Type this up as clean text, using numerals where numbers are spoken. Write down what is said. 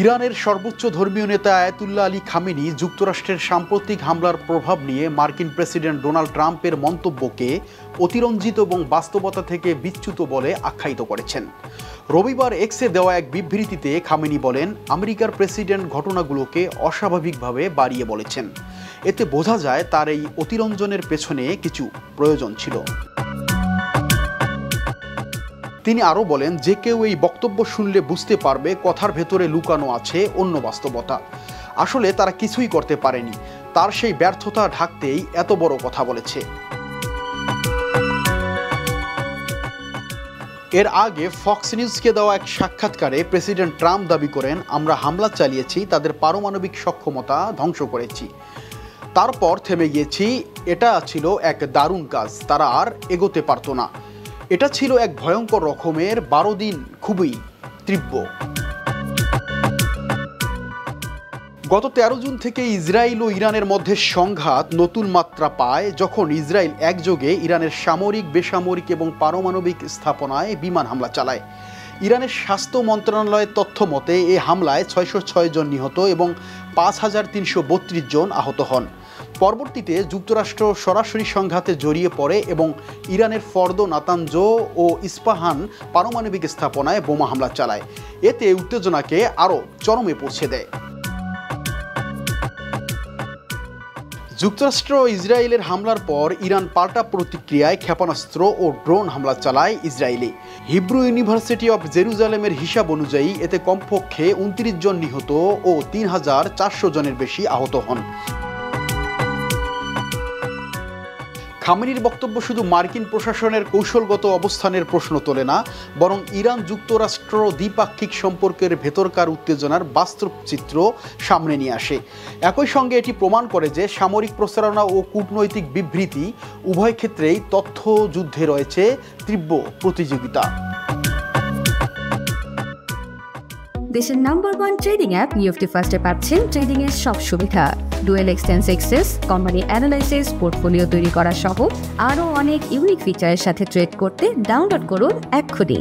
ইরানের সর্বোচ্চ ধর্মীয় নেতা আয়াতুল্লাহ আলী খামেনি যুক্তরাষ্ট্রের সাম্প্রতিক হামলার প্রভাব নিয়ে মার্কিন প্রেসিডেন্ট ডোনাল্ড ট্রাম্পের মন্তব্যকে অতিরঞ্জিত এবং বাস্তবতা থেকে বিচ্যুত বলে আখ্যায়িত করেছেন। রবিবার এক্সে দেওয়া এক বিবৃতিতে খামেনি বলেন, আমেরিকার প্রেসিডেন্ট ঘটনাগুলোকে অস্বাভাবিকভাবে বাড়িয়ে বলেছেন। এতে বোঝা যায় তার এই অতিরঞ্জনের পেছনে কিছু প্রয়োজন ছিল। তিনি আরও বলেন, যে কেউ এই বক্তব্য শুনলে বুঝতে পারবে কথার ভেতরে লুকানো আছে অন্য বাস্তবতা। আসলে তারা কিছুই করতে পারেনি, তার সেই ব্যর্থতা ঢাকতেই এত বড় কথা বলেছে। এর আগে ফক্স নিউজকে দেওয়া এক সাক্ষাৎকারে প্রেসিডেন্ট ট্রাম্প দাবি করেন, আমরা হামলা চালিয়েছি, তাদের পারমাণবিক সক্ষমতা ধ্বংস করেছি, তারপর থেমে গিয়েছি। এটা ছিল এক দারুণ কাজ, তারা আর এগোতে পারত না। এটা ছিল এক ভয়ঙ্কর রকমের 12 দিন, খুবই তীব্র। গত 13 জুন থেকে ইসরায়েল ও ইরানের মধ্যে সংঘাত নতুন মাত্রা পায়, যখন ইসরায়েল একযোগে ইরানের সামরিক, বেসামরিক এবং পারমাণবিক স্থাপনায় বিমান হামলা চালায়। ইরানের স্বাস্থ্য মন্ত্রণালয়ের তথ্য মতে এই হামলায় 606 জন নিহত এবং 5332 জন আহত হন। পরবর্তীতে যুক্তরাষ্ট্র সরাসরি সংঘাতে জড়িয়ে পড়ে এবং ইরানের ফর্দো, নাতানজ ও ইস্পাহান পারমাণবিক স্থাপনায় বোমা হামলা চালায়। এতে উত্তেজনাকে আরও চরমে পৌঁছে দেয়। যুক্তরাষ্ট্র ইসরায়েলের হামলার পর ইরান পাল্টা প্রতিক্রিয়ায় ক্ষেপণাস্ত্র ও ড্রোন হামলা চালায় ইসরায়েলে। হিব্রু ইউনিভার্সিটি অব জেরুজালেমের হিসাব অনুযায়ী এতে কমপক্ষে 29 জন নিহত ও 3400 জনের বেশি আহত হন। খামেনির বক্তব্য শুধু মার্কিন প্রশাসনের কৌশলগত অবস্থানের প্রশ্ন তোলে না, বরং ইরান যুক্তরাষ্ট্র দ্বিপাক্ষিক সম্পর্কের ভেতরকার উত্তেজনার বাস্তব চিত্র সামনে নিয়ে আসে। একই সঙ্গে এটি প্রমাণ করে যে সামরিক প্রচারণা ও কূটনৈতিক বিবৃতি উভয় ক্ষেত্রেই তথ্য যুদ্ধে রয়েছে তীব্র প্রতিযোগিতা। দেশের নাম্বার 1 ট্রেডিং অ্যাপ নিফটি ফার্স্টে পাচ্ছেন ট্রেডিং এর সব সুবিধা, dual exchange access, company analysis, portfolio তৈরি করা সহ আরও অনেক ইউনিক ফিচারের সাথে ট্রেড করতে ডাউনলোড করুন এক্ষুনি।